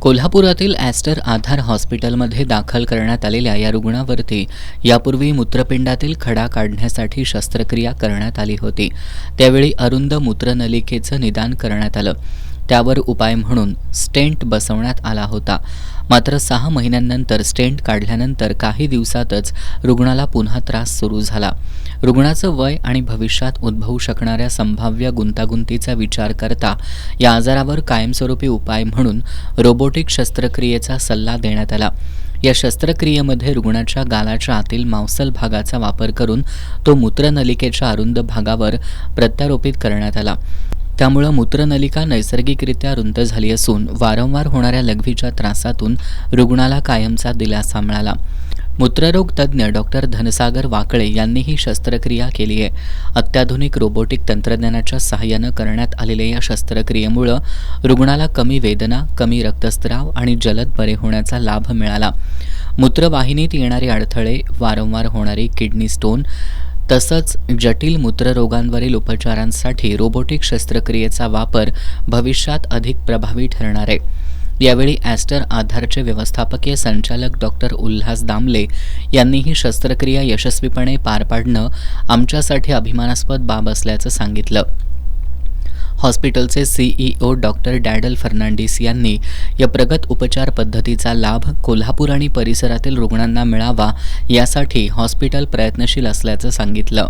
कोल्हापुरातील ॲस्टर आधार हॉस्पिटलमध्ये दाखल करण्यात आलेल्या या रुग्णावरती यापूर्वी मूत्रपिंडातील खडा काढण्यासाठी शस्त्रक्रिया करण्यात आली होती। त्यावेळी अरुंद मूत्रनलिकेचं निदान करण्यात आलं। त्यावर उपाय म्हणून स्टेंट बसवण्यात आला होता। मात्र 6 महिन्यांनंतर स्टेंट काढल्यानंतर काही दिवसातच रुग्णाला पुन्हा त्रास सुरू झाला। रुग्णाचं वय आणि भविष्यात उद्भवू शकणाऱ्या संभाव्य गुंतागुंतीचा विचार करता या आजारावर कायमस्वरूपी उपाय म्हणून रोबोटिक शस्त्रक्रियेचा सल्ला देण्यात आला। या शस्त्रक्रियेमध्ये रुग्णाच्या गालाच्या आतील मांसल भागाचा वापर करून तो मूत्रनलिकेच्या अरुंद भागावर प्रत्यारोपित करण्यात आला। त्यामुळे मूत्रनलिका नैसर्गिकरित्या रुंद झाली असून वारंवार होणाऱ्या लघवीच्या त्रासातून रुग्णाला कायमचा दिलासा मिळाला। मूत्ररोग तज्ज्ञ डॉक्टर धनसागर वाकळे यांनी ही शस्त्रक्रिया केली आहे। अत्याधुनिक रोबोटिक तंत्रज्ञानाच्या सहाय्यानं करण्यात आलेल्या या शस्त्रक्रियेमुळे रुग्णाला कमी वेदना, कमी रक्तस्राव आणि जलद बरे होण्याचा लाभ मिळाला। मूत्रवाहिनीत येणारे अडथळे, वारंवार होणारी किडनी स्टोन तसंच जटिल मूत्ररोगांवरील उपचारांसाठी रोबोटिक शस्त्रक्रियेचा वापर भविष्यात अधिक प्रभावी ठरणार आहे। यावेळी ॲस्टर आधारचे व्यवस्थापकीय संचालक डॉक्टर उल्हास दामले यांनी ही शस्त्रक्रिया यशस्वीपणे पार पाडणं आमच्यासाठी अभिमानास्पद बाब असल्याचं सांगितलं। हॉस्पिटलचे CEO डॉक्टर डॅडल फर्नांडिस यांनी या प्रगत उपचार पद्धतीचा लाभ कोल्हापूर आणि परिसरातील रुग्णांना मिळावा यासाठी हॉस्पिटल प्रयत्नशील असल्याचं सांगितलं।